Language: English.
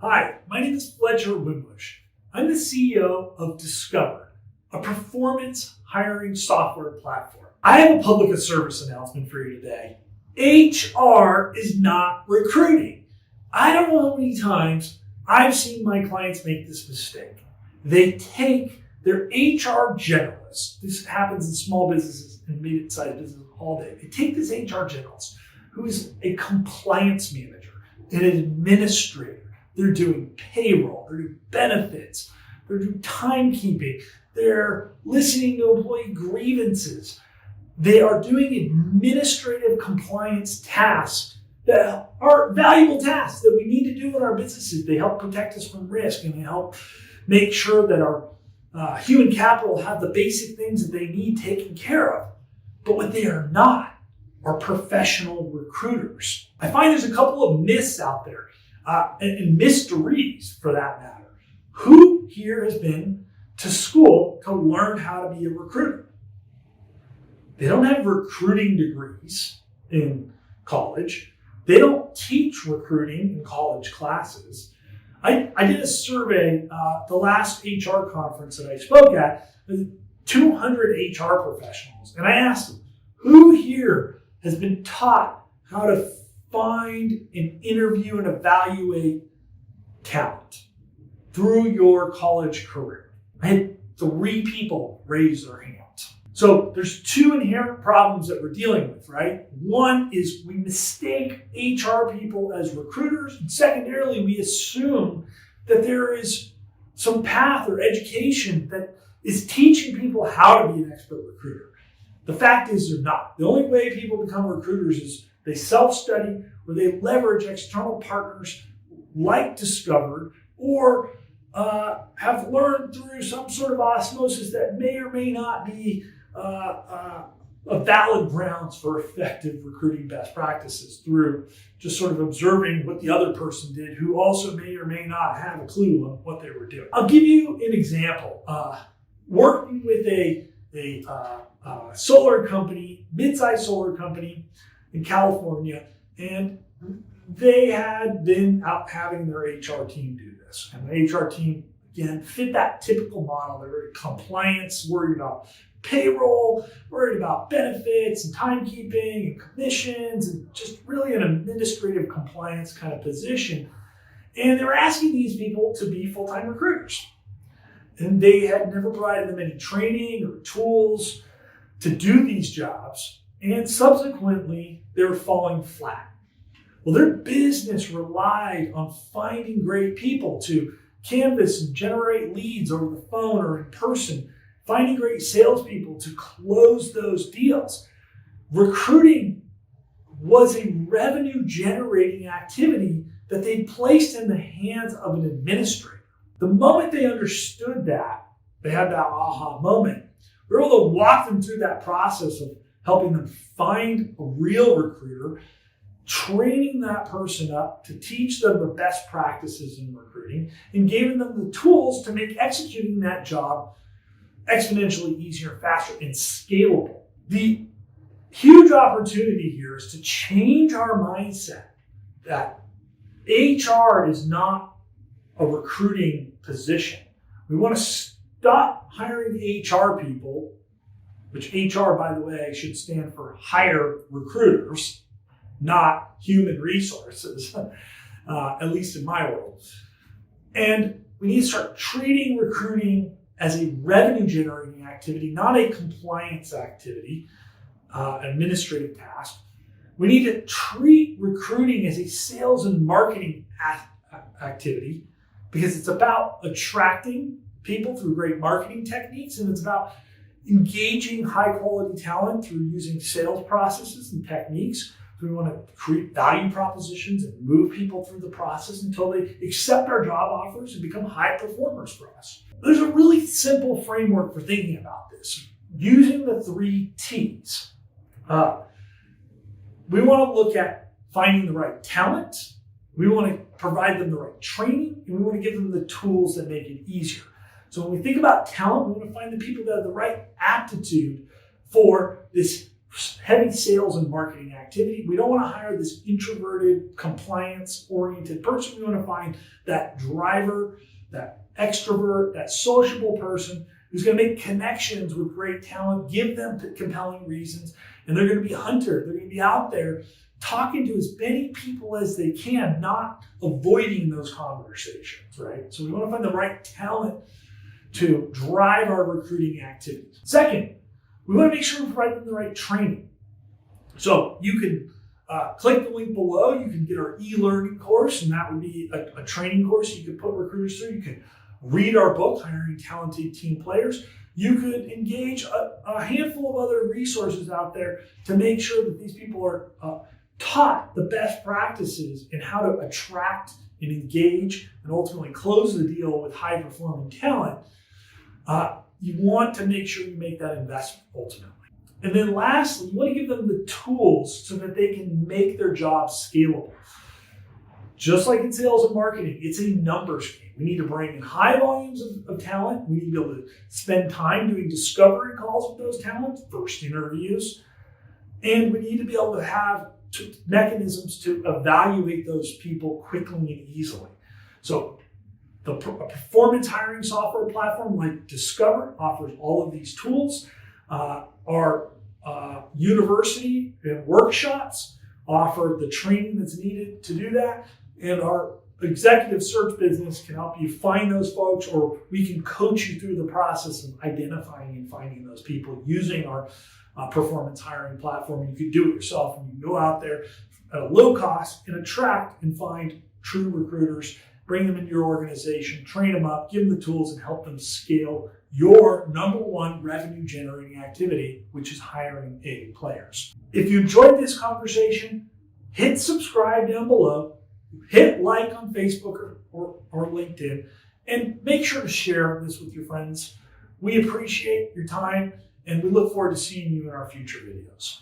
Hi, my name is Fletcher Wimbush. I'm the CEO of Discover, a performance hiring software platform. I have a public service announcement for you today. HR is not recruiting. I don't know how many times I've seen my clients make this mistake. They take their HR generalist. This happens in small businesses and mid-sized businesses all day. They take this HR generalist who is a compliance manager, an administrator. They're doing payroll, they're doing benefits, they're doing timekeeping, they're listening to employee grievances. They are doing administrative compliance tasks that are valuable tasks that we need to do in our businesses. They help protect us from risk and they help make sure that our human capital have the basic things that they need taken care of. But what they are not are professional recruiters. I find there's a couple of myths out there. And mysteries for that matter. Who here has been to school to learn how to be a recruiter? They don't have recruiting degrees in college. They don't teach recruiting in college classes. I did a survey, the last HR conference that I spoke at, 200 HR professionals. And I asked them, who here has been taught how to find and interview and evaluate talent through your college career? I had 3 people raise their hands. So there's 2 inherent problems that we're dealing with, right? One is we mistake HR people as recruiters. And secondarily, we assume that there is some path or education that is teaching people how to be an expert recruiter. The fact is they're not. The only way people become recruiters is they self-study or they leverage external partners like Discover or have learned through some sort of osmosis that may or may not be a valid grounds for effective recruiting best practices through just sort of observing what the other person did who also may or may not have a clue on what they were doing. I'll give you an example. Working with a solar company, mid-sized solar company in California, and they had been out having their HR team do this. And the HR team, again, fit that typical model. They're very compliance, worried about payroll, worried about benefits and timekeeping and commissions, and just really an administrative compliance kind of position. And they were asking these people to be full-time recruiters. And they had never provided them any training or tools to do these jobs. And subsequently, they were falling flat. Well, their business relied on finding great people to canvas and generate leads over the phone or in person, finding great salespeople to close those deals. Recruiting was a revenue-generating activity that they placed in the hands of an administrator. The moment they understood that, they had that aha moment. We were able to walk them through that process of helping them find a real recruiter, training that person up to teach them the best practices in recruiting, and giving them the tools to make executing that job exponentially easier, faster, and scalable. The huge opportunity here is to change our mindset that HR is not a recruiting position. We want to stop hiring HR people, which HR, by the way, should stand for hire recruiters, not human resources, at least in my world. And we need to start treating recruiting as a revenue-generating activity, not a compliance activity, administrative task. We need to treat recruiting as a sales and marketing activity because it's about attracting people through great marketing techniques, and it's about engaging high-quality talent through using sales processes and techniques. So we want to create value propositions and move people through the process until they accept our job offers and become high performers for us. There's a really simple framework for thinking about this, using the 3 T's. We want to look at finding the right talent, we want to provide them the right training, and we want to give them the tools that make it easier. So when we think about talent, we want to find the people that have the right aptitude for this heavy sales and marketing activity. We don't want to hire this introverted, compliance-oriented person. We want to find that driver, that extrovert, that sociable person who's going to make connections with great talent, give them compelling reasons, and they're going to be a hunter. They're going to be out there talking to as many people as they can, not avoiding those conversations, right? So we want to find the right talent to drive our recruiting activities. Second, we want to make sure we provide them the right training. So you can click the link below. You can get our e-learning course, and that would be a training course you could put recruiters through. You can read our book, Hiring Talented Team Players. You could engage a handful of other resources out there to make sure that these people are taught the best practices in how to attract and engage and ultimately close the deal with high-performing talent. You want to make sure you make that investment ultimately. And then lastly, you want to give them the tools so that they can make their job scalable. Just like in sales and marketing, it's a numbers game. We need to bring in high volumes of talent. We need to be able to spend time doing discovery calls with those talents, first interviews. And we need to be able to have mechanisms to evaluate those people quickly and easily. So a performance hiring software platform like Discover offers all of these tools. Our university and workshops offer the training that's needed to do that. And our executive search business can help you find those folks, or we can coach you through the process of identifying and finding those people using our performance hiring platform. You can do it yourself, and you can go out there at a low cost and attract and find true recruiters, bring them into your organization, train them up, give them the tools, and help them scale your number one revenue generating activity, which is hiring A players. If you enjoyed this conversation, hit subscribe down below, hit like on Facebook or LinkedIn, and make sure to share this with your friends. We appreciate your time, and we look forward to seeing you in our future videos.